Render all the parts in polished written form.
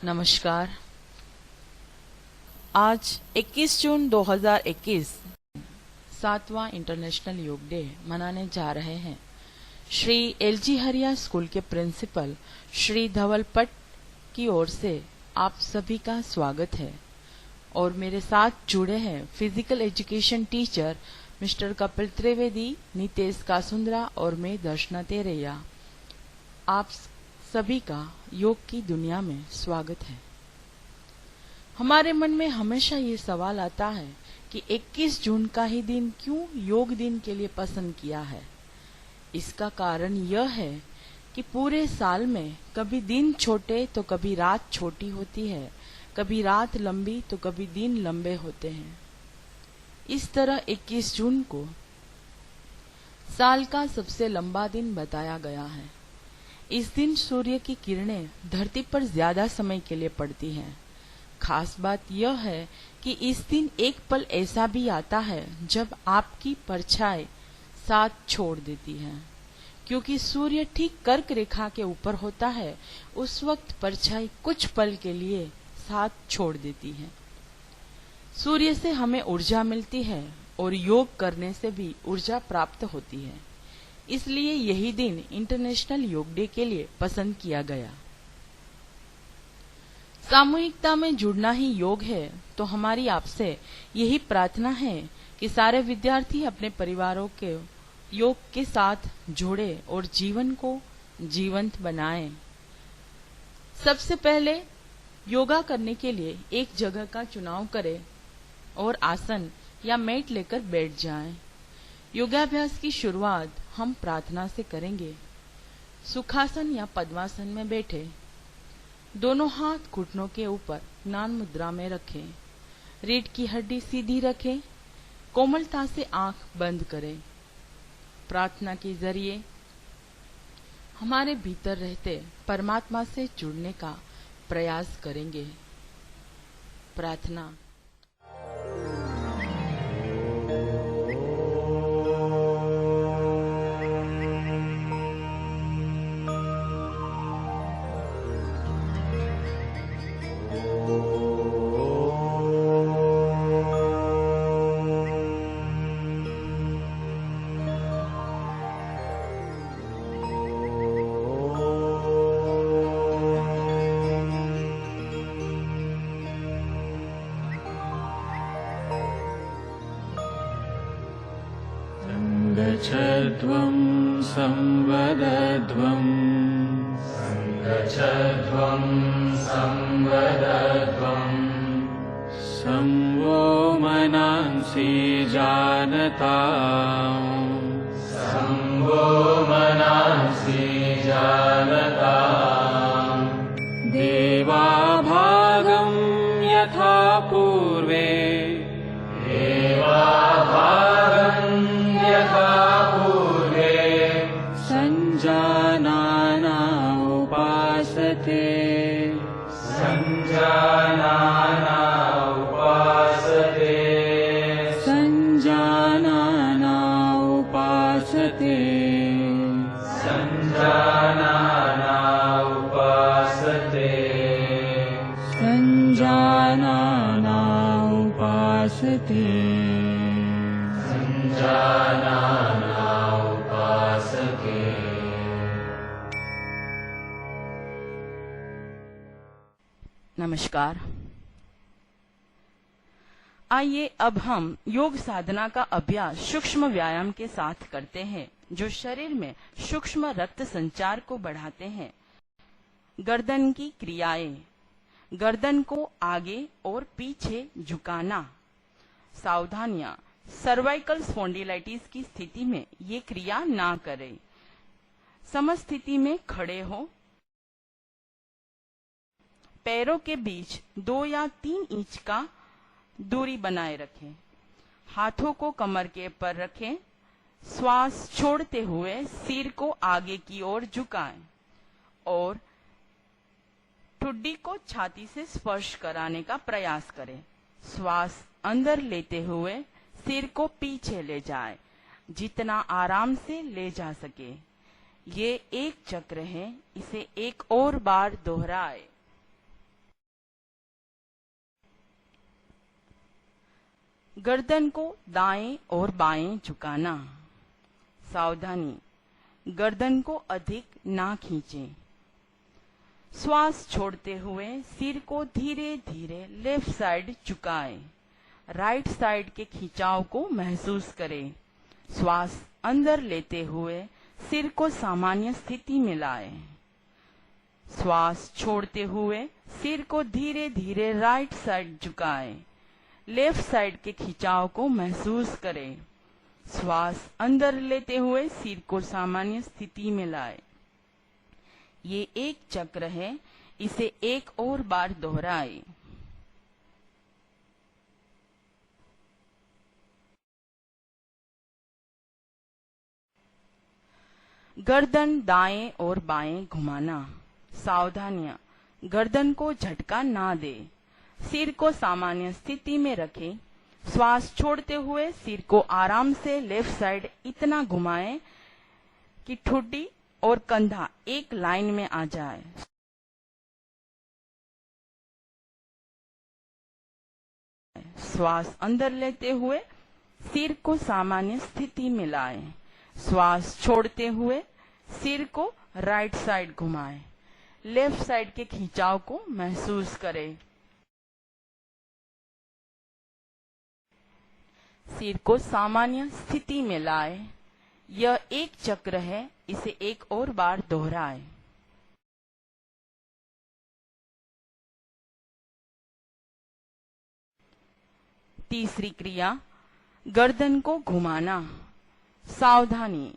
नमस्कार। आज 21 जून 2021 7वां इंटरनेशनल योग डे मनाने जा रहे हैं। श्री एलजी हरिया स्कूल के प्रिंसिपल श्री धवल पट की ओर से आप सभी का स्वागत है और मेरे साथ जुड़े हैं physical education teacher mister Kapil Trivedi, Nitesh Kasundra और मैं दर्शना तेरैया। आप सभी का योग की दुनिया में स्वागत है। हमारे मन में हमेशा ये सवाल आता है कि 21 जून का ही दिन क्यों योग दिन के लिए पसंद किया है। इसका कारण यह है कि पूरे साल में कभी दिन छोटे तो कभी रात छोटी होती है, कभी रात लंबी तो कभी दिन लंबे होते हैं। इस तरह 21 जून को साल का सबसे लंबा दिन बताया गया है। इस दिन सूर्य की किरणें धरती पर ज्यादा समय के लिए पड़ती हैं। खास बात यह है कि इस दिन एक पल ऐसा भी आता है जब आपकी परछाई साथ छोड़ देती है। क्योंकि सूर्य ठीक कर्क रेखा के ऊपर होता है, उस वक्त परछाई कुछ पल के लिए साथ छोड़ देती है। सूर्य से हमें ऊर्जा मिलती है और योग करने से भी ऊर्जा प्राप्त होती है। इसलिए यही दिन इंटरनेशनल योग डे के लिए पसंद किया गया। सामूहिकता में जुड़ना ही योग है, तो हमारी आपसे यही प्रार्थना है कि सारे विद्यार्थी अपने परिवारों के योग के साथ जोड़े और जीवन को जीवंत बनाएं। सबसे पहले योगा करने के लिए एक जगह का चुनाव करें और आसन या मैट लेकर बैठ जाएं। योगाभ्यास की शुरुआत हम प्रार्थना से करेंगे। सुखासन या पद्मासन में बैठे, दोनों हाथ घुटनों के ऊपर ज्ञान मुद्रा में रखें। रीढ़ की हड्डी सीधी रखें। कोमलता से आंख बंद करें। प्रार्थना के जरिए हमारे भीतर रहते परमात्मा से जुड़ने का प्रयास करेंगे। प्रार्थना। गच्छध्वं संवदध्वं संवो मनांसि जानताम् देवाभागं यथा पूर्वे संजानाना उपासते नमस्कार। आइए अब हम योग साधना का अभ्यास सूक्ष्म व्यायाम के साथ करते हैं, जो शरीर में सूक्ष्म रक्त संचार को बढ़ाते हैं। गर्दन की क्रियाएं। गर्दन को आगे और पीछे झुकाना। सावधानियां। सर्वाइकल स्पॉन्डिलाइटिस की स्थिति में ये क्रिया ना करें। समस्थिति में खड़े हो। पैरों के बीच 2 या 3 इंच का दूरी बनाए रखें। हाथों को कमर के ऊपर रखें। श्वास छोड़ते हुए सिर को आगे की ओर झुकाएं और ठुड्डी को छाती से स्पर्श कराने का प्रयास करें। श्वास अंदर लेते हुए सिर को पीछे ले जाएं, जितना आराम से ले जा सके। ये एक चक्र है, इसे एक और बार दोहराए। गर्दन को दाएं और बाएं झुकाना। सावधानी, गर्दन को अधिक ना खींचें। श्वास छोड़ते हुए सिर को धीरे धीरे लेफ्ट साइड झुकाएं। राइट साइड के खिंचाव को महसूस करें। श्वास अंदर लेते हुए सिर को सामान्य स्थिति में लाएं। श्वास छोड़ते हुए सिर को धीरे धीरे राइट साइड झुकाएं। लेफ्ट साइड के खिंचाव को महसूस करें। श्वास अंदर लेते हुए सिर को सामान्य स्थिति में लाएं। ये एक चक्र है, इसे एक और बार दोहराएं। गर्दन दाएं और बाएं घुमाना। सावधानियां, गर्दन को झटका ना दे। सिर को सामान्य स्थिति में रखें। श्वास छोड़ते हुए सिर को आराम से लेफ्ट साइड इतना घुमाएं कि ठुड्डी और कंधा एक लाइन में आ जाए। श्वास अंदर लेते हुए सिर को सामान्य स्थिति में लाएं। श्वास छोड़ते हुए सिर को राइट साइड घुमाएं। लेफ्ट साइड के खिंचाव को महसूस करें। सिर को सामान्य स्थिति में लाएं। यह एक चक्र है, इसे एक और बार दोहराएं। तीसरी क्रिया, गर्दन को घुमाना। सावधानी,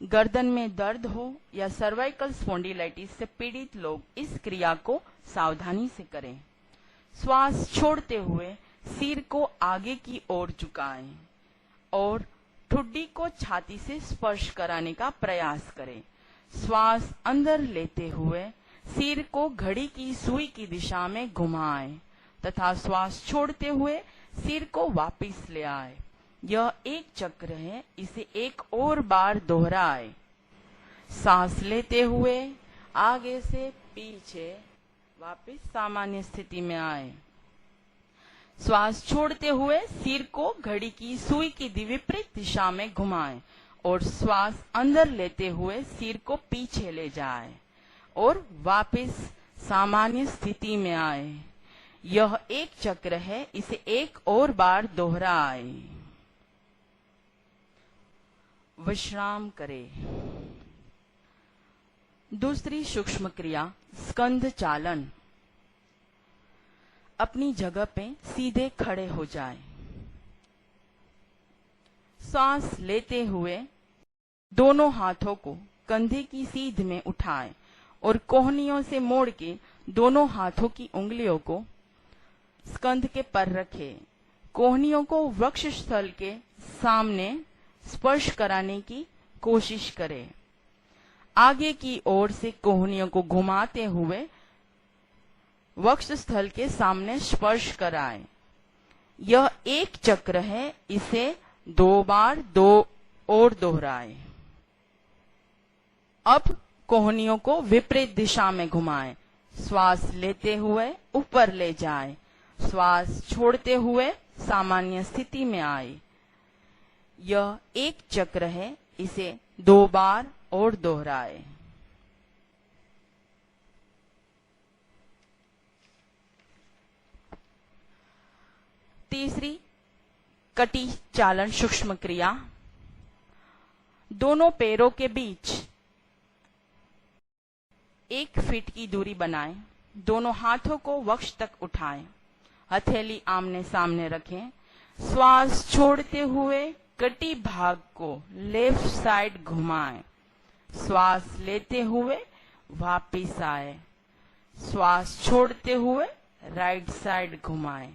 गर्दन में दर्द हो या सर्वाइकल स्पॉन्डिलाइटिस से पीड़ित लोग इस क्रिया को सावधानी से करें। श्वास छोड़ते हुए सिर को आगे की ओर झुकाएं और ठुड्डी को छाती से स्पर्श कराने का प्रयास करें। श्वास अंदर लेते हुए सिर को घड़ी की सुई की दिशा में घुमाएं तथा श्वास छोड़ते हुए सिर को वापस ले आए। यह एक चक्र है, इसे एक और बार दोहराएं। सांस लेते हुए आगे से पीछे वापस सामान्य स्थिति में आए। श्वास छोड़ते हुए सिर को घड़ी की सुई की विपरीत दिशा में घुमाएं और श्वास अंदर लेते हुए सिर को पीछे ले जाएं और वापस सामान्य स्थिति में आए। यह एक चक्र है, इसे एक और बार दोहराएं। विश्राम करें। दूसरी सूक्ष्म क्रिया, स्कंध चालन। अपनी जगह पे सीधे खड़े हो जाएं। सांस लेते हुए दोनों हाथों को कंधे की सीध में उठाएं और कोहनियों से मोड़ के दोनों हाथों की उंगलियों को स्कंध के पर रखें। कोहनियों को वक्ष स्थल के सामने स्पर्श कराने की कोशिश करें। आगे की ओर से कोहनियों को घुमाते हुए वक्ष स्थल के सामने स्पर्श कराएं। यह एक चक्र है, इसे दो बार दो और दोहराएं। अब कोहनियों को विपरीत दिशा में घुमाएं। श्वास लेते हुए ऊपर ले जाएं। श्वास छोड़ते हुए सामान्य स्थिति में आए। यह एक चक्र है, इसे दो बार और दोहराएं। तीसरी कटी चालन सूक्ष्म क्रिया। दोनों पैरों के बीच 1 फीट की दूरी बनाएं। दोनों हाथों को वक्ष तक उठाएं। हथेली आमने सामने रखें। श्वास छोड़ते हुए कटी भाग को लेफ्ट साइड घुमाएं। श्वास लेते हुए वापिस आए। श्वास छोड़ते हुए राइट साइड घुमाएं।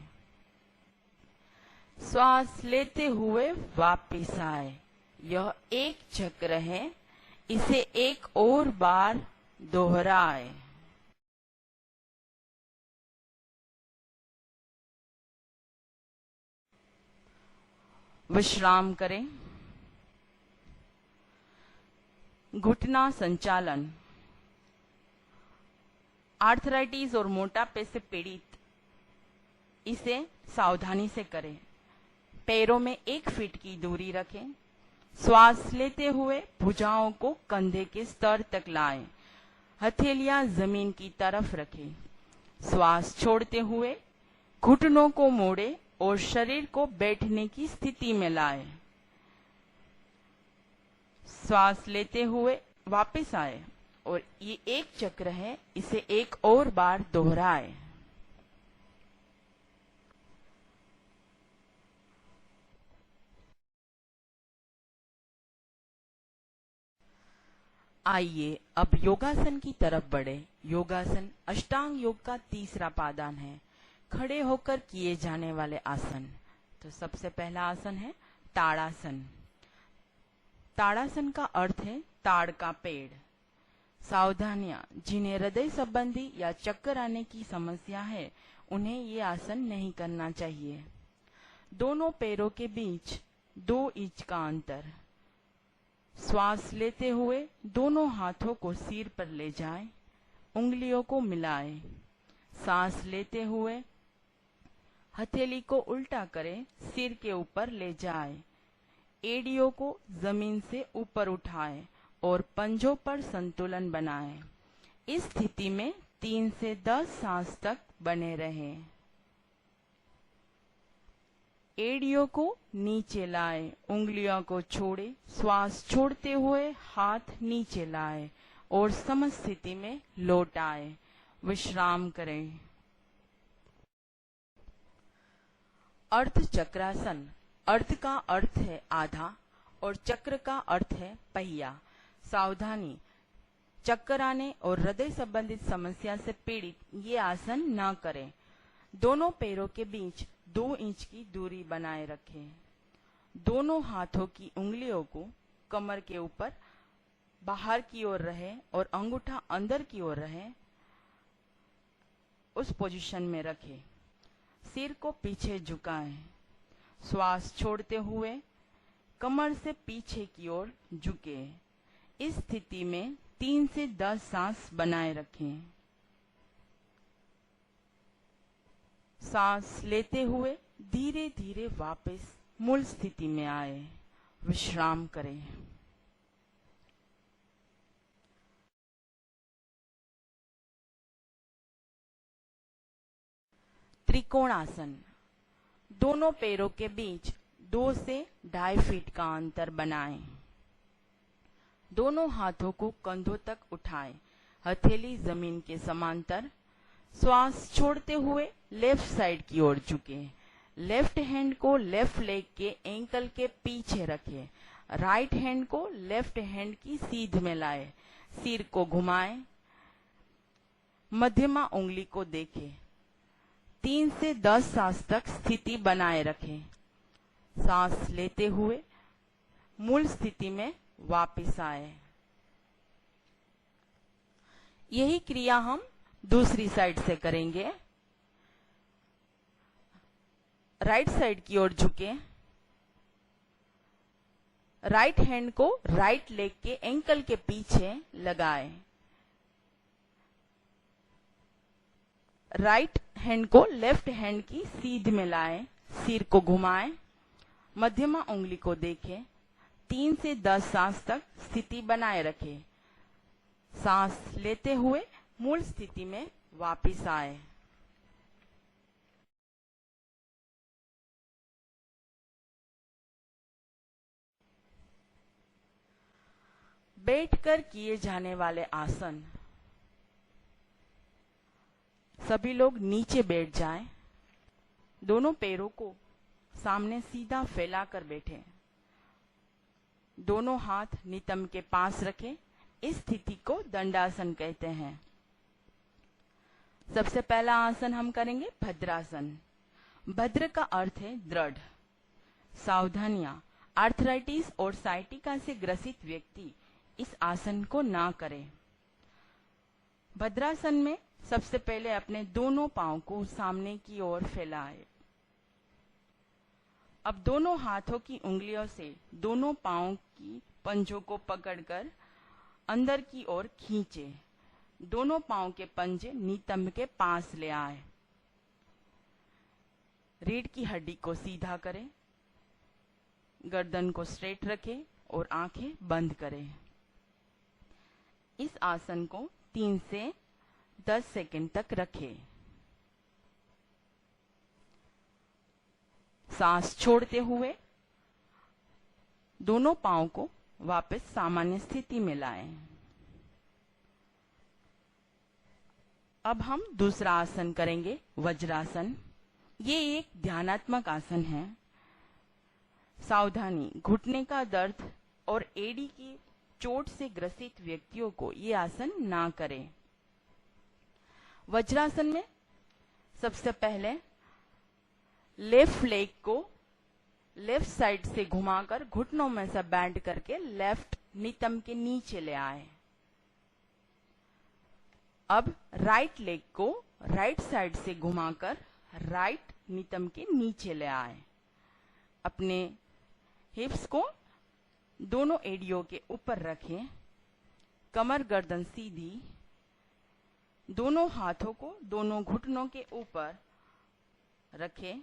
श्वास लेते हुए वापिस आए। यह एक चक्र है, इसे एक और बार दोहराएं। विश्राम करें। घुटना संचालन। आर्थराइटिस और मोटापे से पीड़ित इसे सावधानी से करें। पैरों में 1 फीट की दूरी रखें। श्वास लेते हुए भुजाओं को कंधे के स्तर तक लाएं। हथेलियां जमीन की तरफ रखें। श्वास छोड़ते हुए घुटनों को मोड़े और शरीर को बैठने की स्थिति में लाएं। श्वास लेते हुए वापस आए और ये एक चक्र है, इसे एक और बार दोहराएं। आइए अब योगासन की तरफ बढ़े। योगासन अष्टांग योग का तीसरा पादान है, खड़े होकर किए जाने वाले आसन। तो सबसे पहला आसन है ताड़ासन। ताड़ासन का अर्थ है ताड़ का पेड़। सावधानियां, जिन्हें हृदय संबंधी या चक्कर आने की समस्या है उन्हें ये आसन नहीं करना चाहिए। दोनों पैरों के बीच 2 इंच का अंतर। श्वास लेते हुए दोनों हाथों को सिर पर ले जाएं, उंगलियों को मिलाएं। सांस लेते हुए हथेली को उल्टा करें, सिर के ऊपर ले जाएं। एड़ियों को जमीन से ऊपर उठाएं और पंजों पर संतुलन बनाएं। इस स्थिति में 3 से 10 सांस तक बने रहें। एड़ियों को नीचे लाएं, उंगलियों को छोड़े, श्वास छोड़ते हुए हाथ नीचे लाएं और समस्थिति में लौट आएं। विश्राम करें। अर्ध चक्रासन। अर्ध का अर्थ है आधा और चक्र का अर्थ है पहिया। सावधानी, चक्कर आने और हृदय संबंधित समस्या से पीड़ित ये आसन न करें। दोनों पैरों के बीच 2 इंच की दूरी बनाए रखें। दोनों हाथों की उंगलियों को कमर के ऊपर बाहर की ओर रहे और अंगूठा अंदर की ओर रहे, उस पोजीशन में रखें। सिर को पीछे झुकाएं। श्वास छोड़ते हुए कमर से पीछे की ओर झुके। इस स्थिति में 3 से 10 सांस बनाए रखें। सांस लेते हुए धीरे धीरे वापस मूल स्थिति में आए। विश्राम करें। त्रिकोणासन। दोनों पैरों के बीच 2 से 2.5 फीट का अंतर बनाएं। दोनों हाथों को कंधों तक उठाएं, हथेली जमीन के समांतर। श्वास छोड़ते हुए लेफ्ट साइड की ओर झुकें। लेफ्ट हैंड को लेफ्ट लेग के एंकल के पीछे रखें। राइट हैंड को लेफ्ट हैंड की सीध में लाएं। सिर को घुमाएं। मध्यमा उंगली को देखें। 3 से 10 सांस तक स्थिति बनाए रखें। सांस लेते हुए मूल स्थिति में वापस आए। यही क्रिया हम दूसरी साइड से करेंगे। राइट साइड की ओर झुकें। राइट हैंड को राइट लेग के एंकल के पीछे लगाएं। राइट हैंड को लेफ्ट हैंड की सीध में लाएं। सिर को घुमाएं। मध्यमा उंगली को देखें। 3 से 10 सांस तक स्थिति बनाए रखें। सांस लेते हुए मूल स्थिति में वापस आए। बैठकर किए जाने वाले आसन। सभी लोग नीचे बैठ जाएं। दोनों पैरों को सामने सीधा फैलाकर बैठें। दोनों हाथ नितंब के पास रखें। इस स्थिति को दंडासन कहते हैं। सबसे पहला आसन हम करेंगे भद्रासन। भद्र का अर्थ है दृढ़। सावधानियां, आर्थराइटिस और साइटिका से ग्रसित व्यक्ति इस आसन को ना करें। भद्रासन में सबसे पहले अपने दोनों पांव को सामने की ओर फैलाएं। अब दोनों हाथों की उंगलियों से दोनों पांव की पंजों को पकड़कर अंदर की ओर खींचे। दोनों पांव के पंजे नितंब के पास ले आए। रीढ़ की हड्डी को सीधा करें। गर्दन को स्ट्रेट रखें और आंखें बंद करें। इस आसन को 3 से 10 सेकंड तक रखें। सांस छोड़ते हुए दोनों पांव को वापस सामान्य स्थिति में लाएं। अब हम दूसरा आसन करेंगे, वज्रासन। ये एक ध्यानात्मक आसन है। सावधानी, घुटने का दर्द और एड़ी की चोट से ग्रसित व्यक्तियों को ये आसन ना करें। वज्रासन में सबसे पहले लेफ्ट लेग को लेफ्ट साइड से घुमाकर घुटनों में से बैंड करके लेफ्ट नितंब के नीचे ले आए। अब राइट लेग को राइट साइड से घुमाकर राइट नितंब के नीचे ले आए। अपने हिप्स को दोनों एड़ियों के ऊपर रखें। कमर गर्दन सीधी। दोनों हाथों को दोनों घुटनों के ऊपर रखें।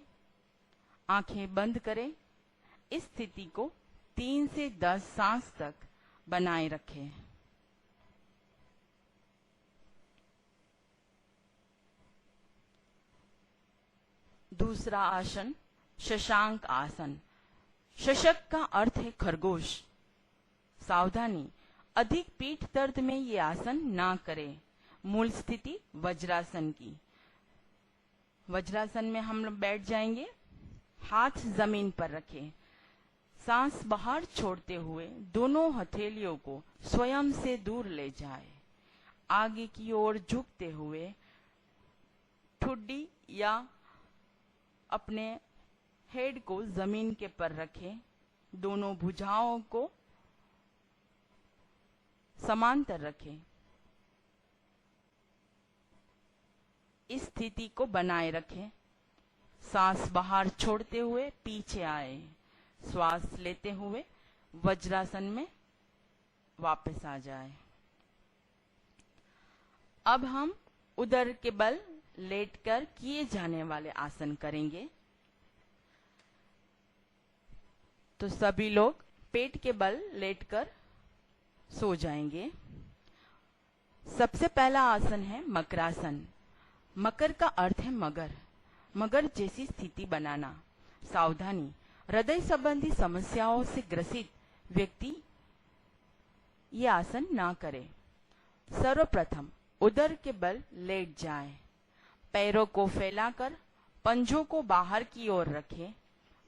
आंखें बंद करें। इस स्थिति को 3 से 10 सांस तक बनाए रखें। दूसरा आसन, शशांक आसन। शशक का अर्थ है खरगोश। सावधानी, अधिक पीठ दर्द में ये आसन ना करें। मूल स्थिति वज्रासन की। वज्रासन में हम लोग बैठ जाएंगे। हाथ जमीन पर रखें। सांस बाहर छोड़ते हुए दोनों हथेलियों को स्वयं से दूर ले जाए। आगे की ओर झुकते हुए ठुड्डी या अपने हेड को जमीन के पर रखें। दोनों भुजाओं को समांतर रखें। इस स्थिति को बनाए रखें। सांस बाहर छोड़ते हुए पीछे आए। श्वास लेते हुए वज्रासन में वापस आ जाए। अब हम उदर के बल लेटकर किए जाने वाले आसन करेंगे। तो सभी लोग पेट के बल लेटकर सो जाएंगे। सबसे पहला आसन है मकरासन। मकर का अर्थ है मगर। मगर जैसी स्थिति बनाना। सावधानी, हृदय संबंधी समस्याओं से ग्रसित व्यक्ति ये आसन ना करे। सर्वप्रथम उदर के बल लेट जाएं। पैरों को फैलाकर पंजों को बाहर की ओर रखें।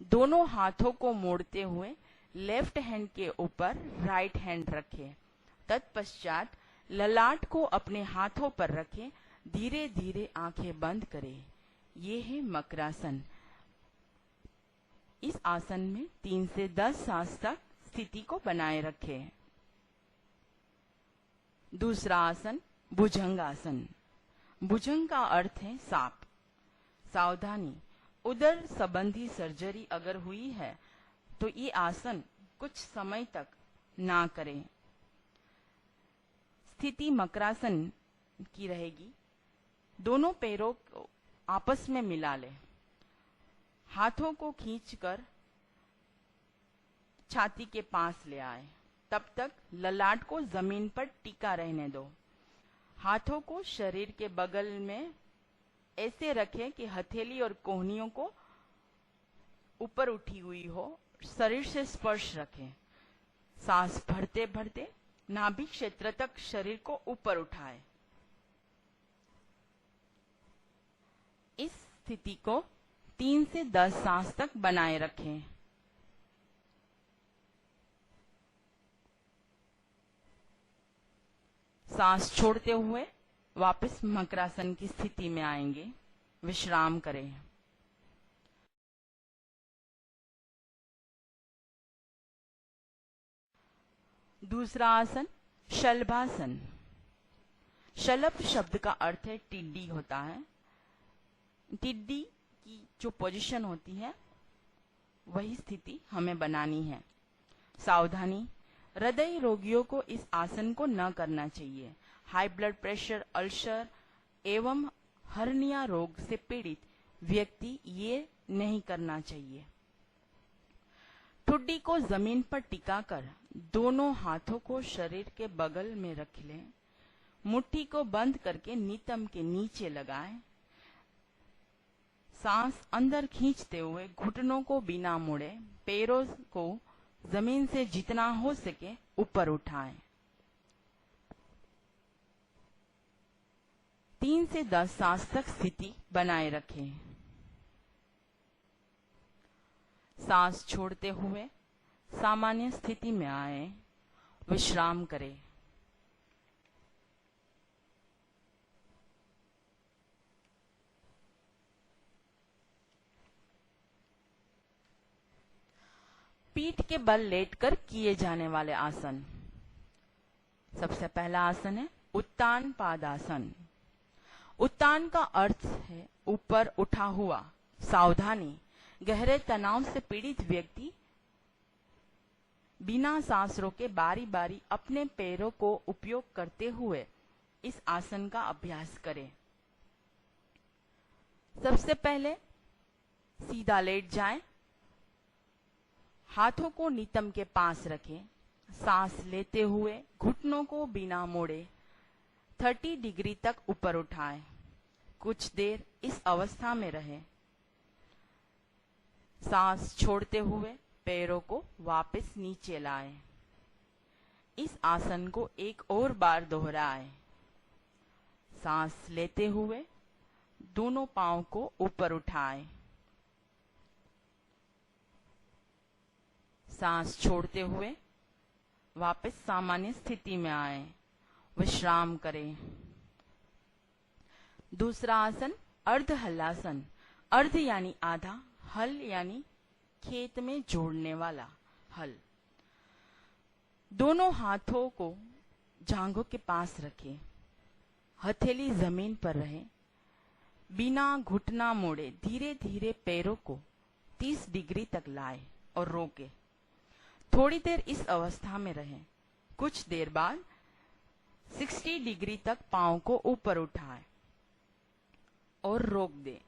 दोनों हाथों को मोड़ते हुए लेफ्ट हैंड के ऊपर राइट हैंड रखें। तत्पश्चात ललाट को अपने हाथों पर रखें। धीरे धीरे आंखें बंद करें। ये है मकरासन। इस आसन में 3 से 10 सांस तक स्थिति को बनाए रखें। दूसरा आसन, भुजंगासन। भुजंग का अर्थ है सांप। सावधानी, उदर संबंधी सर्जरी अगर हुई है तो ये आसन कुछ समय तक ना करें। स्थिति मकरासन की रहेगी। दोनों पैरों को आपस में मिला ले। हाथों को खींचकर छाती के पास ले आए। तब तक ललाट को जमीन पर टिका रहने दो। हाथों को शरीर के बगल में ऐसे रखें कि हथेली और कोहनियों को ऊपर उठी हुई हो। शरीर से स्पर्श रखें। सांस भरते भरते नाभि क्षेत्र तक शरीर को ऊपर उठाए। इस स्थिति को 3 से 10 सांस तक बनाए रखें। सांस छोड़ते हुए वापस मकरासन की स्थिति में आएंगे। विश्राम करें। दूसरा आसन, शलभासन। शलभ शब्द का अर्थ है टिड्डी होता है। टिड्डी की जो पोजीशन होती है वही स्थिति हमें बनानी है। सावधानी, हृदय रोगियों को इस आसन को न करना चाहिए। हाई ब्लड प्रेशर, अल्सर एवं हर्निया रोग से पीड़ित व्यक्ति ये नहीं करना चाहिए। ठुड्डी को जमीन पर टिकाकर दोनों हाथों को शरीर के बगल में रख लें। मुट्ठी को बंद करके नितंब के नीचे लगाएं। सांस अंदर खींचते हुए घुटनों को बिना मोड़े पैरों को जमीन से जितना हो सके ऊपर उठाएं। 3 से 10 सांस तक स्थिति बनाए रखें। सांस छोड़ते हुए सामान्य स्थिति में आए, विश्राम करें। पीठ के बल लेटकर किए जाने वाले आसन। सबसे पहला आसन है उत्तान पादासन। उत्तान का अर्थ है ऊपर उठा हुआ। सावधानी, गहरे तनाव से पीड़ित व्यक्ति बिना सांस रोके बारी बारी अपने पैरों को उपयोग करते हुए इस आसन का अभ्यास करें। सबसे पहले सीधा लेट जाएं। हाथों को नितंब के पास रखें। सांस लेते हुए घुटनों को बिना मोड़े 30 डिग्री तक ऊपर उठाएं। कुछ देर इस अवस्था में रहें। सांस छोड़ते हुए पैरों को वापस नीचे लाएं। इस आसन को एक और बार दोहराएं। सांस लेते हुए दोनों पांव को ऊपर उठाएं। सांस छोड़ते हुए वापस सामान्य स्थिति में आए, विश्राम करें। दूसरा आसन अर्ध हलासन। अर्ध यानी आधा, हल यानी खेत में जोड़ने वाला हल। दोनों हाथों को जांघों के पास रखें। हथेली जमीन पर रहे। बिना घुटना मोड़े धीरे धीरे पैरों को 30 डिग्री तक लाए और रोके। थोड़ी देर इस अवस्था में रहें। कुछ देर बाद 60 डिग्री तक पांव को ऊपर उठाएं और रोक दें।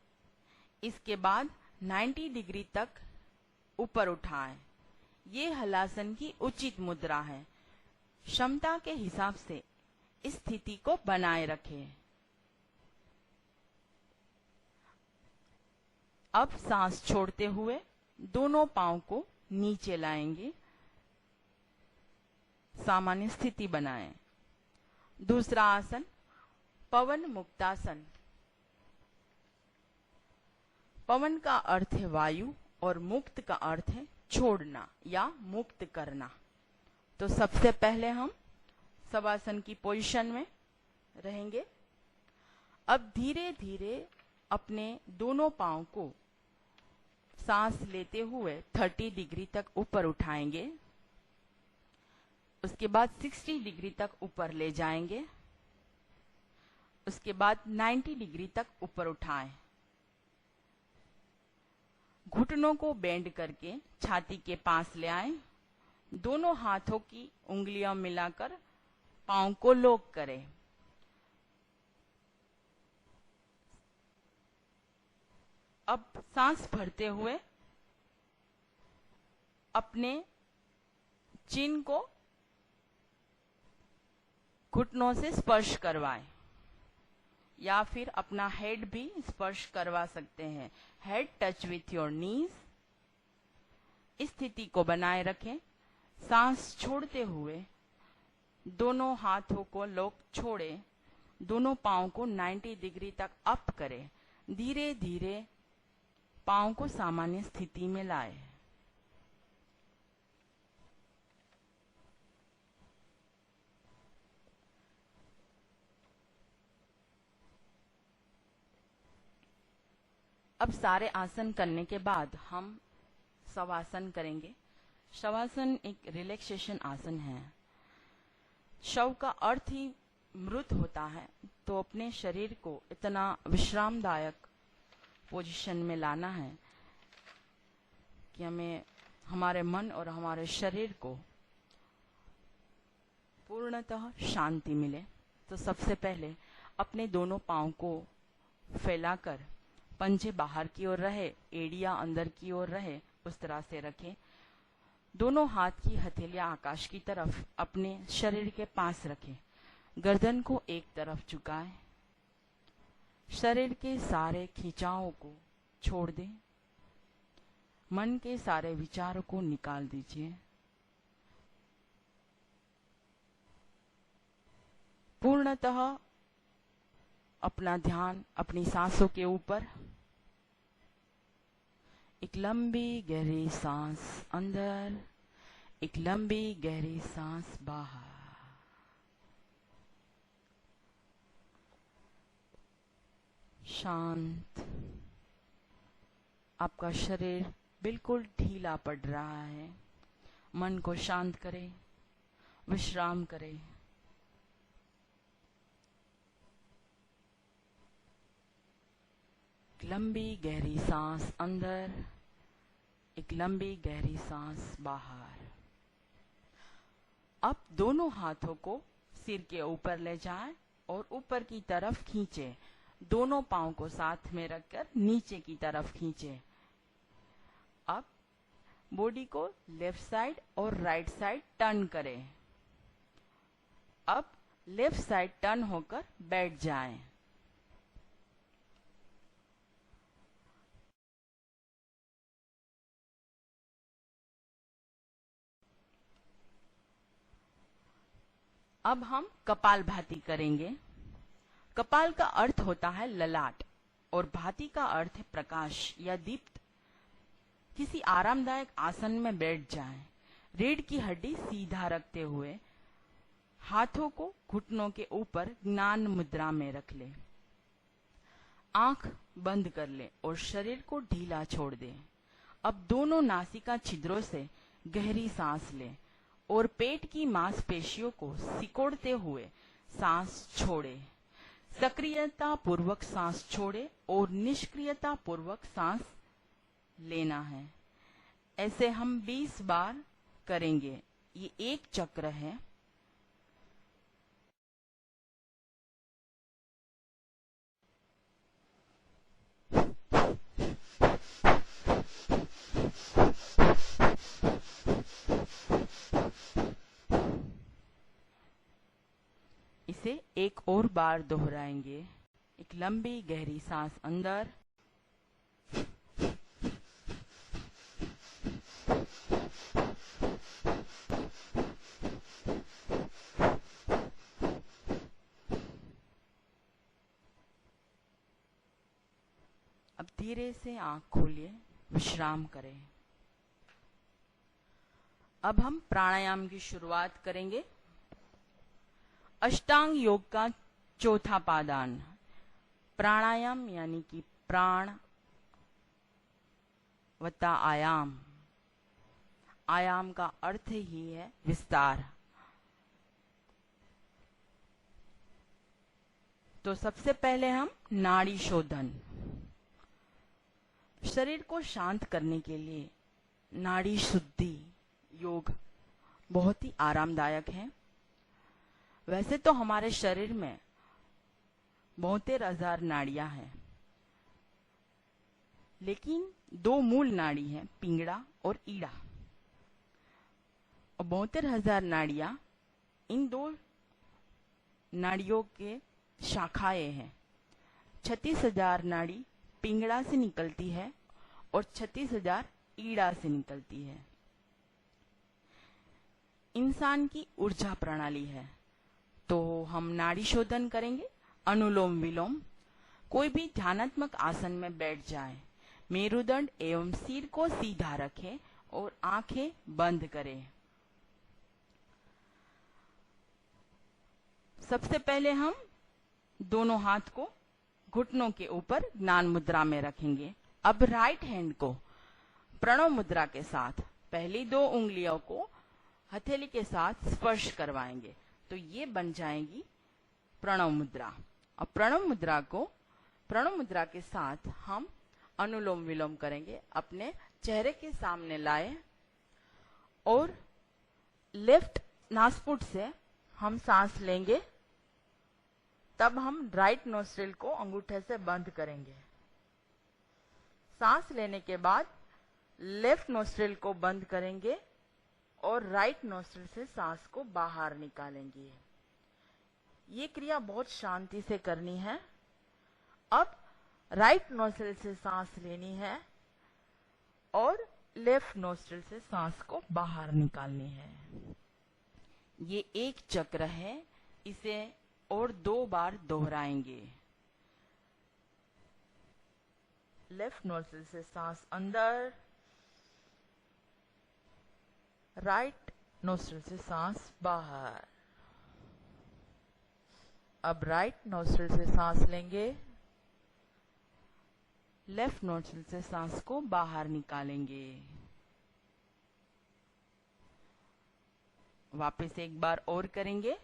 इसके बाद 90 डिग्री तक ऊपर उठाएं। ये हलासन की उचित मुद्रा है। क्षमता के हिसाब से इस स्थिति को बनाए रखें। अब सांस छोड़ते हुए दोनों पांव को नीचे लाएंगे। सामान्य स्थिति बनाएं। दूसरा आसन पवन मुक्तासन। पवन का अर्थ है वायु और मुक्त का अर्थ है छोड़ना या मुक्त करना। तो सबसे पहले हम शवासन की पोजीशन में रहेंगे। अब धीरे धीरे अपने दोनों पांव को सांस लेते हुए 30 डिग्री तक ऊपर उठाएंगे। उसके बाद 60 डिग्री तक ऊपर ले जाएंगे। उसके बाद 90 डिग्री तक ऊपर उठाएं। घुटनों को बेंड करके छाती के पास ले आएं। दोनों हाथों की उंगलियां मिलाकर पांव को लॉक करें। अब सांस भरते हुए अपने चिन को घुटनों से स्पर्श करवाएं या फिर अपना हेड भी स्पर्श करवा सकते हैं। Head touch with your knees. इस स्थिति को बनाए रखें। सांस छोड़ते हुए दोनों हाथों को लॉक छोड़े। दोनों पांव को 90 डिग्री तक अप करें। धीरे धीरे पांव को सामान्य स्थिति में लाए। अब सारे आसन करने के बाद हम शवासन करेंगे। शवासन एक रिलैक्सेशन आसन है। शव का अर्थ ही मृत होता है, तो अपने शरीर को इतना विश्रामदायक पोजीशन में लाना है कि हमें हमारे मन और हमारे शरीर को पूर्णतः शांति मिले। तो सबसे पहले अपने दोनों पांव को फैलाकर पंजे बाहर की ओर रहे, एड़ियां अंदर की ओर रहे, उस तरह से रखें। दोनों हाथ की हथेलियां आकाश की तरफ अपने शरीर के पास रखें। गर्दन को एक तरफ झुकाएं। शरीर के सारे खिंचावों को छोड़ दें। मन के सारे विचारों को निकाल दीजिए। पूर्णतः अपना ध्यान अपनी सांसों के ऊपर। एक लंबी गहरी सांस अंदर, एक लंबी गहरी सांस बाहर। शांत। आपका शरीर बिल्कुल ढीला पड़ रहा है। मन को शांत करें, विश्राम करें। लंबी गहरी सांस अंदर, एक लंबी गहरी सांस बाहर। अब दोनों हाथों को सिर के ऊपर ले जाएं और ऊपर की तरफ खींचें। दोनों पांव को साथ में रखकर नीचे की तरफ खींचें। अब बॉडी को लेफ्ट साइड और राइट साइड टर्न करें। अब लेफ्ट साइड टर्न होकर बैठ जाएं। अब हम कपालभाति करेंगे। कपाल का अर्थ होता है ललाट और भाति का अर्थ है प्रकाश या दीप्त। किसी आरामदायक आसन में बैठ जाएं। रीढ़ की हड्डी सीधा रखते हुए हाथों को घुटनों के ऊपर ज्ञान मुद्रा में रख ले। आंख बंद कर ले और शरीर को ढीला छोड़ दे। अब दोनों नासिका छिद्रों से गहरी सांस ले और पेट की मांसपेशियों को सिकोड़ते हुए सांस छोड़े। सक्रियता पूर्वक सांस छोड़े और निष्क्रियता पूर्वक सांस लेना है। ऐसे हम 20 बार करेंगे। ये एक चक्र है। इसे एक और बार दोहराएंगे। एक लंबी गहरी सांस अंदर, अब धीरे से आंख खोलिए, विश्राम करें। अब हम प्राणायाम की शुरुआत करेंगे। अष्टांग योग का चौथा पादान प्राणायाम यानी कि प्राण वत्ता आयाम। आयाम का अर्थ ही है विस्तार। तो सबसे पहले हम नाड़ी शोधन। शरीर को शांत करने के लिए नाड़ी शुद्धि योग बहुत ही आरामदायक है। वैसे तो हमारे शरीर में 72,000 नाड़ियां हैं, लेकिन 2 मूल नाड़ी हैं, पिंगड़ा और ईड़ा। और 72,000 नाड़ियां, इन 2 नाड़ियों के शाखाएं हैं। 36,000 नाड़ी पिंगड़ा से निकलती है और 36,000 ईड़ा से निकलती है। इंसान की ऊर्जा प्रणाली है। तो हम नाड़ी शोधन करेंगे। अनुलोम विलोम। कोई भी ध्यानात्मक आसन में बैठ जाएं। मेरुदंड एवं सिर को सीधा रखें और आंखें बंद करें। सबसे पहले हम दोनों हाथ को घुटनों के ऊपर ज्ञान मुद्रा में रखेंगे। अब राइट हैंड को प्रणव मुद्रा के साथ पहली 2 उंगलियों को हथेली के साथ स्पर्श करवाएंगे, तो ये बन जाएगी प्रणव मुद्रा। अब प्रणव मुद्रा के साथ हम अनुलोम विलोम करेंगे। अपने चेहरे के सामने लाए और लेफ्ट नासपुट से हम सांस लेंगे। तब हम राइट नोस्ट्रिल को अंगूठे से बंद करेंगे। सांस लेने के बाद लेफ्ट नोस्ट्रिल को बंद करेंगे और राइट नोस्ट्रिल से सांस को बाहर निकालेंगे। ये क्रिया बहुत शांति से करनी है। अब राइट नोस्ट्रिल से सांस लेनी है और लेफ्ट नोस्ट्रिल से सांस को बाहर निकालनी है। ये एक चक्र है, इसे और 2 बार दोहराएंगे। लेफ्ट नोस्ट्रिल से सांस अंदर, राइट नोस्ट्रिल से सांस बाहर। अब राइट नोस्ट्रिल से सांस लेंगे, लेफ्ट नोस्ट्रिल से सांस को बाहर निकालेंगे। वापस एक बार और करेंगे।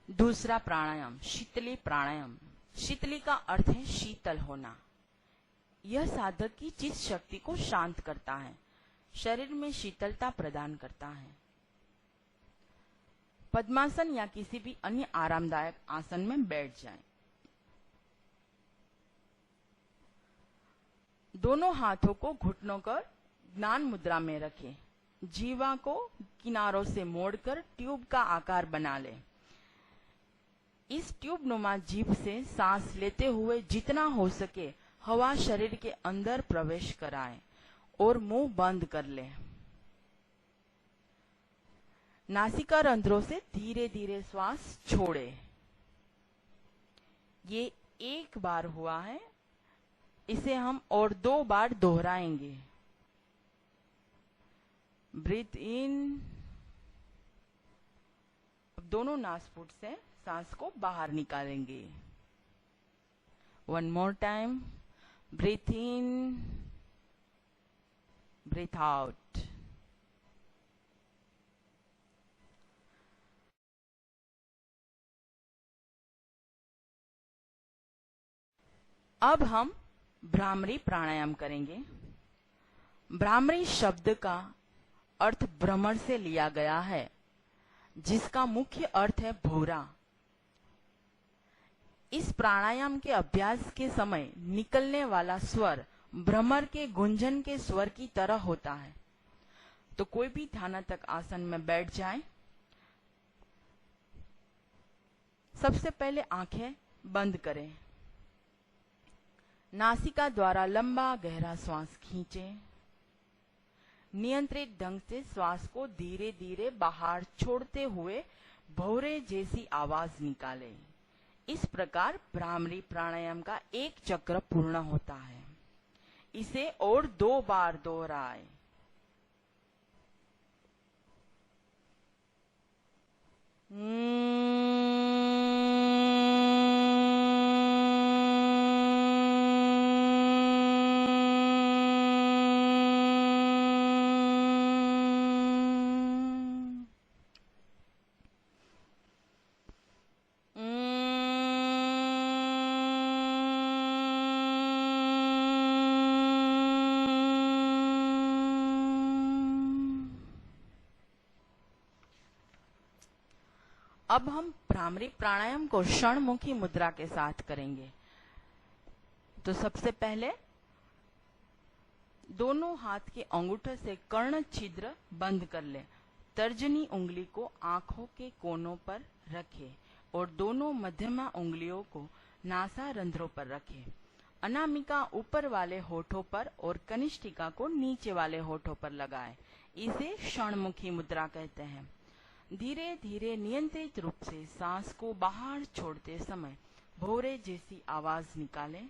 दूसरा प्राणायाम, शीतली प्राणायाम। शीतली का अर्थ है शीतल होना। यह साधक की चित्त शक्ति को शांत करता है, शरीर में शीतलता प्रदान करता है। पद्मासन या किसी भी अन्य आरामदायक आसन में बैठ जाएं। दोनों हाथों को घुटनों पर ज्ञान मुद्रा में रखें। जीवा को किनारों से मोड़कर ट्यूब का आकार बना ले। इस ट्यूब नुमा जीभ से सांस लेते हुए जितना हो सके हवा शरीर के अंदर प्रवेश कराएं और मुंह बंद कर ले। नासिका रंध्रों से धीरे धीरे श्वास छोड़े। ये एक बार हुआ है, इसे हम और 2 बार दोहराएंगे। ब्रीथ इन। अब दोनों नासपुट से सांस को बाहर निकालेंगे। 1 more time. Breathe in, breathe out. अब हम भ्रामरी प्राणायाम करेंगे। भ्रामरी शब्द का अर्थ भ्रमर से लिया गया है, जिसका मुख्य अर्थ है भौरा। इस प्राणायाम के अभ्यास के समय निकलने वाला स्वर भ्रमर के गुंजन के स्वर की तरह होता है। तो कोई भी ध्यानात्मक आसन में बैठ जाए। सबसे पहले आंखें बंद करें। नासिका द्वारा लंबा गहरा श्वास खींचें। नियंत्रित ढंग से श्वास को धीरे धीरे बाहर छोड़ते हुए भौरे जैसी आवाज निकालें। इस प्रकार भ्रामरी प्राणायाम का एक चक्र पूर्ण होता है। इसे और 2 बार दोहराएं। अब हम भ्रामरी प्राणायाम को षणमुखी मुद्रा के साथ करेंगे। तो सबसे पहले दोनों हाथ के अंगूठे से कर्ण छिद्र बंद कर ले। तर्जनी उंगली को आंखों के कोनों पर रखें और दोनों मध्यमा उंगलियों को नासा रंध्रों पर रखें। अनामिका ऊपर वाले होठों पर और कनिष्ठिका को नीचे वाले होठों पर लगाएं। इसे षणमुखी मुद्रा कहते हैं। धीरे धीरे नियंत्रित रूप से सांस को बाहर छोड़ते समय भौरे जैसी आवाज निकालें।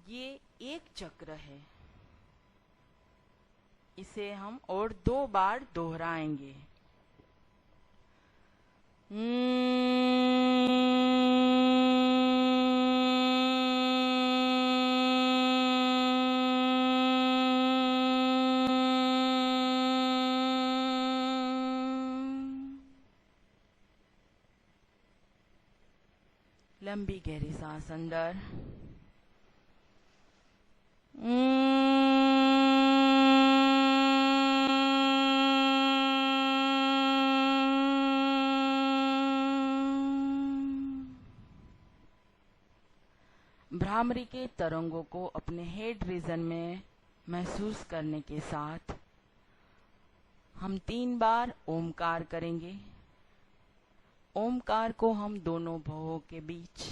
ये एक चक्र है, इसे हम और 2 बार दोहराएंगे। लंबी गहरी सांस अंदर, भ्रामरी के तरंगों को अपने हेड रीजन में महसूस करने के साथ हम 3 बार ओमकार करेंगे। ओमकार को हम दोनों भवों के बीच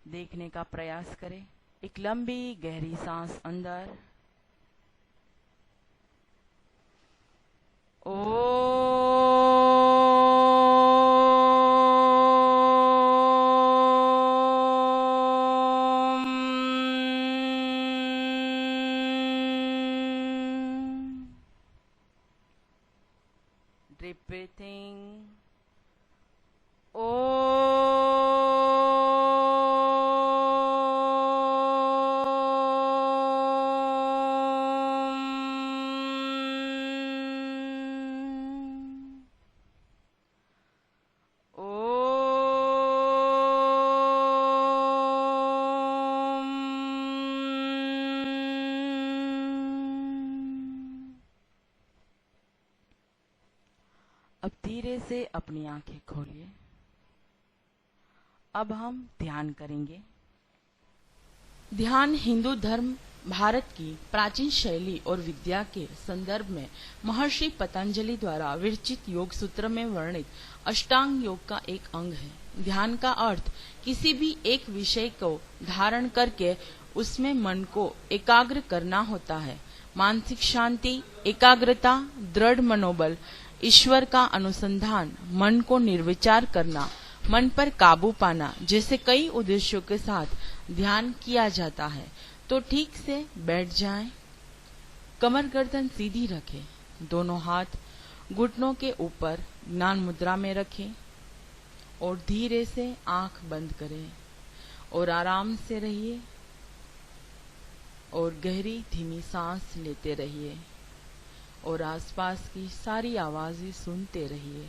देखने का प्रयास करें। एक लंबी गहरी सांस अंदर, deep breathing. अब धीरे से अपनी आंखें खोलिए। अब हम ध्यान करेंगे। ध्यान हिंदू धर्म भारत की प्राचीन शैली और विद्या के संदर्भ में महर्षि पतंजलि द्वारा विरचित योग सूत्र में वर्णित अष्टांग योग का एक अंग है। ध्यान का अर्थ किसी भी एक विषय को धारण करके उसमें मन को एकाग्र करना होता है। मानसिक शांति, एकाग्रता, दृढ़ मनोबल, ईश्वर का अनुसंधान, मन को निर्विचार करना, मन पर काबू पाना जैसे कई उद्देश्यों के साथ ध्यान किया जाता है। तो ठीक से बैठ जाएं, कमर गर्दन सीधी रखें, दोनों हाथ घुटनों के ऊपर ज्ञान मुद्रा में रखें और धीरे से आंख बंद करें और आराम से रहिए और गहरी धीमी सांस लेते रहिए और आसपास की सारी आवाजें सुनते रहिए।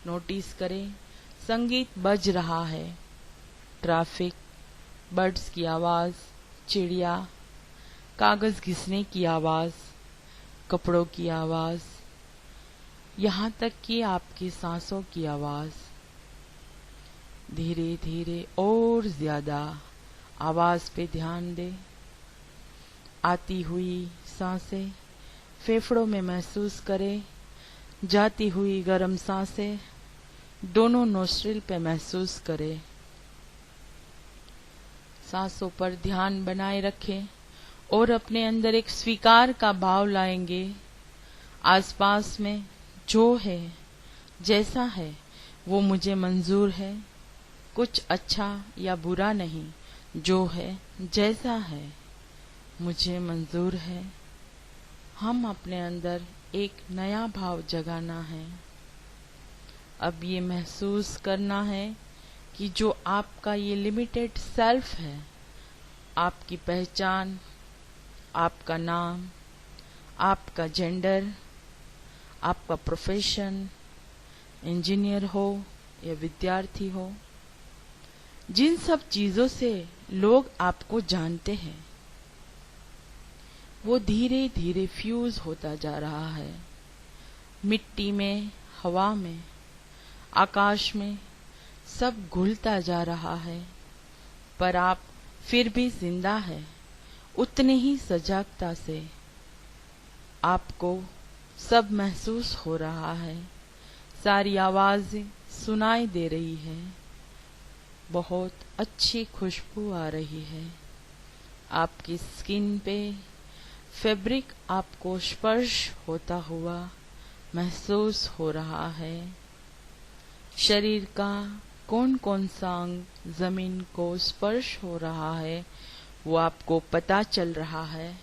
नोटिस करें संगीत बज रहा है, ट्रैफिक, बर्ड्स की आवाज, चिड़िया, कागज घिसने की आवाज, कपड़ों की आवाज, यहाँ तक कि आपकी सांसों की आवाज। धीरे धीरे और ज्यादा आवाज पे ध्यान दे। आती हुई सांसें फेफड़ों में महसूस करें, जाती हुई गर्म सांसें दोनों नोस्ट्रिल पे महसूस करें। सांसों पर ध्यान बनाए रखें और अपने अंदर एक स्वीकार का भाव लाएंगे। आसपास में जो है, जैसा है, वो मुझे मंजूर है। कुछ अच्छा या बुरा नहीं, जो है, जैसा है, मुझे मंजूर है। हम अपने अंदर एक नया भाव जगाना है। अब ये महसूस करना है कि जो आपका ये लिमिटेड सेल्फ है, आपकी पहचान, आपका नाम, आपका जेंडर, आपका प्रोफेशन, इंजीनियर हो या विद्यार्थी हो, जिन सब चीजों से लोग आपको जानते हैं, वो धीरे धीरे फ्यूज होता जा रहा है। मिट्टी में, हवा में, आकाश में सब घुलता जा रहा है, पर आप फिर भी जिंदा है। उतने ही सजगता से आपको सब महसूस हो रहा है। सारी आवाजें सुनाई दे रही है। बहुत अच्छी खुशबू आ रही है। आपकी स्किन पे फैब्रिक आपको स्पर्श होता हुआ महसूस हो रहा है। शरीर का कौन कौन सा अंग जमीन को स्पर्श हो रहा है, वो आपको पता चल रहा है।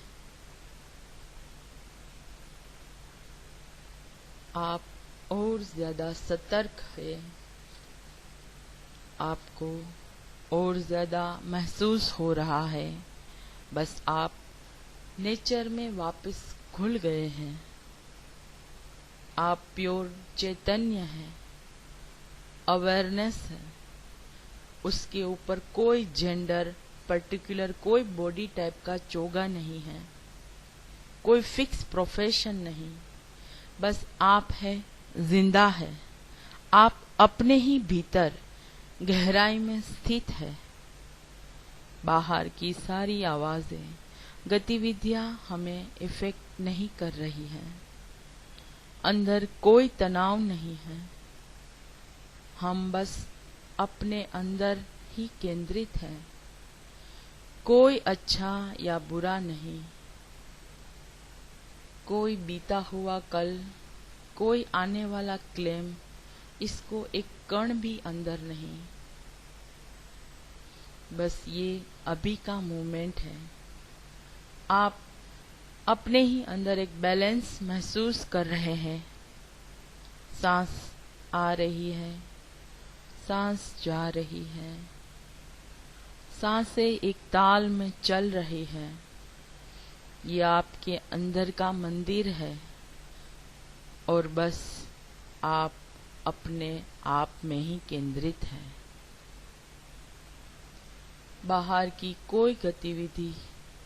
आप और ज्यादा सतर्क है। आपको और ज्यादा महसूस हो रहा है। बस आप नेचर में वापस घुल गए हैं। आप प्योर चैतन्य हैं, अवेयरनेस है। उसके ऊपर कोई जेंडर, पर्टिकुलर कोई बॉडी टाइप का चोगा नहीं है, कोई फिक्स प्रोफेशन नहीं। बस आप है, जिंदा है। आप अपने ही भीतर गहराई में स्थित है। बाहर की सारी आवाजें, गतिविधियां हमें इफेक्ट नहीं कर रही हैं। अंदर कोई तनाव नहीं है। हम बस अपने अंदर ही केंद्रित हैं। कोई अच्छा या बुरा नहीं, कोई बीता हुआ कल, कोई आने वाला क्लेम, इसको एक कण भी अंदर नहीं। बस ये अभी का मोमेंट है। आप अपने ही अंदर एक बैलेंस महसूस कर रहे हैं। सांस आ रही है, सांस जा रही है, सांसें एक ताल में चल रही है। ये आपके अंदर का मंदिर है और बस आप अपने आप में ही केंद्रित हैं। बाहर की कोई गतिविधि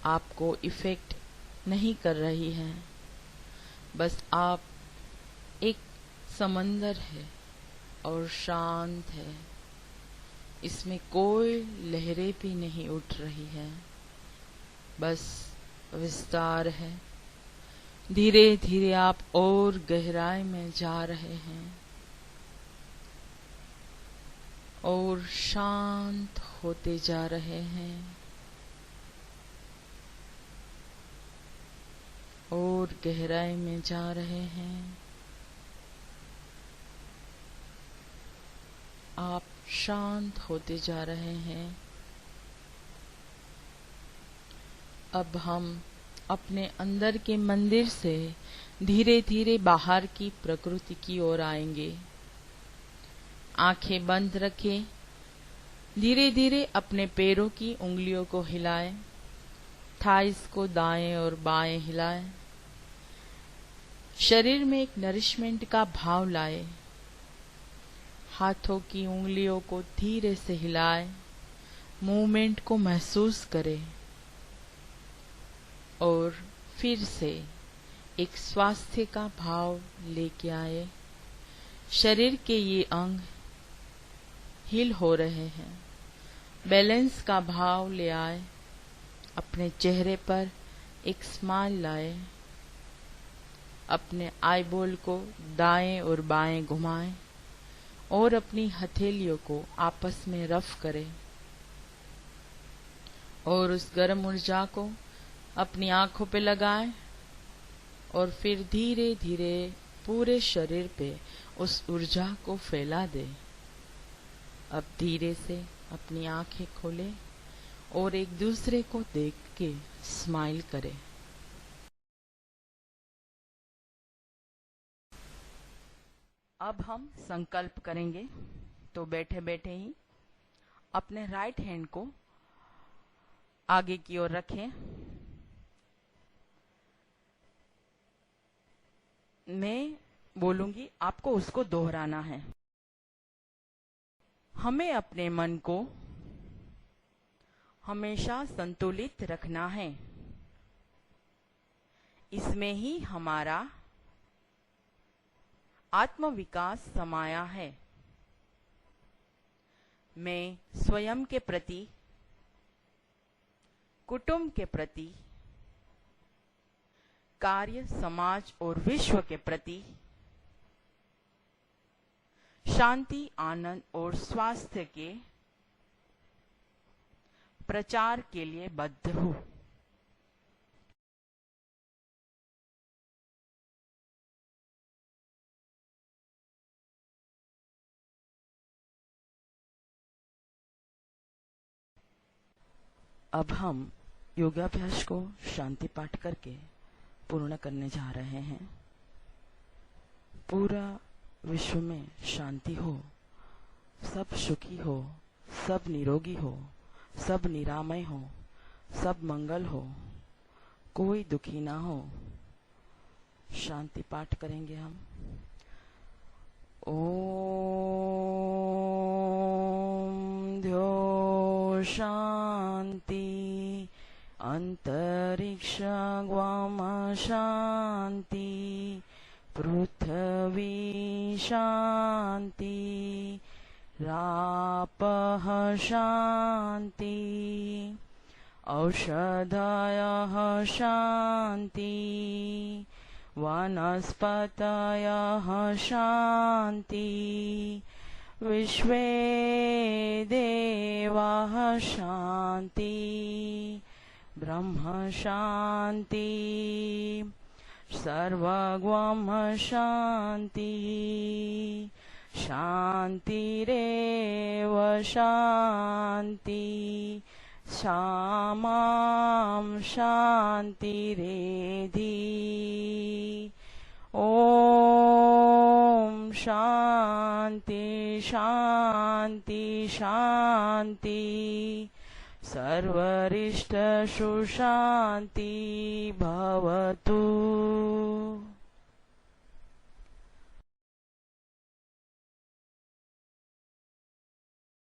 आपको इफेक्ट नहीं कर रही है। बस आप एक समंदर है और शांत है। इसमें कोई लहरें भी नहीं उठ रही है, बस विस्तार है। धीरे धीरे आप और गहराई में जा रहे हैं और शांत होते जा रहे हैं और गहराई में जा रहे हैं। आप शांत होते जा रहे हैं। अब हम अपने अंदर के मंदिर से धीरे धीरे बाहर की प्रकृति की ओर आएंगे। आंखें बंद रखें। धीरे धीरे अपने पैरों की उंगलियों को हिलाएं। थाइस को दाएं और बाएं हिलाएं। शरीर में एक नरिशमेंट का भाव लाए। हाथों की उंगलियों को धीरे से हिलाएं। मूवमेंट को महसूस करें और फिर से एक स्वास्थ्य का भाव लेके आए। शरीर के ये अंग हिल हो रहे हैं। बैलेंस का भाव ले आए। अपने चेहरे पर एक स्माइल लाए। अपने आईबॉल को दाएं और बाएं घुमाएं और अपनी हथेलियों को आपस में रफ करें और उस गर्म ऊर्जा को अपनी आंखों पे लगाएं और फिर धीरे धीरे पूरे शरीर पे उस ऊर्जा को फैला दें। अब धीरे से अपनी आंखें खोलें और एक दूसरे को देख के स्माइल करें। अब हम संकल्प करेंगे, तो बैठे बैठे ही अपने राइट हैंड को आगे की ओर रखें। मैं बोलूंगी, आपको उसको दोहराना है। हमें अपने मन को हमेशा संतुलित रखना है। इसमें ही हमारा आत्मविकास समाया है। मैं स्वयं के प्रति, कुटुंब के प्रति, कार्य, समाज और विश्व के प्रति शांति, आनंद और स्वास्थ्य के प्रचार के लिए बद्ध हूं। अब हम योगाभ्यास को शांति पाठ करके पूर्ण करने जा रहे हैं। पूरा विश्व में शांति हो, सब सुखी हो, सब निरोगी हो, सब निरामय हो, सब मंगल हो, कोई दुखी ना हो। शांति पाठ करेंगे हम। ओम द्यो शांति, अंतरिक्ष ग्वाम शांति, पृथ्वी शांति, रापः शांति, औषधायः शान्ति वनस्पतयः शान्ति विश्वे देवाः शान्ति ब्रह्म शान्ति सर्वगम शान्ति शान्तिरेव शान्ति शामां शान्तिरेधि ॐ शान्ति शान्ति शान्ति सर्वरिष्ट सुशान्ति भवतु।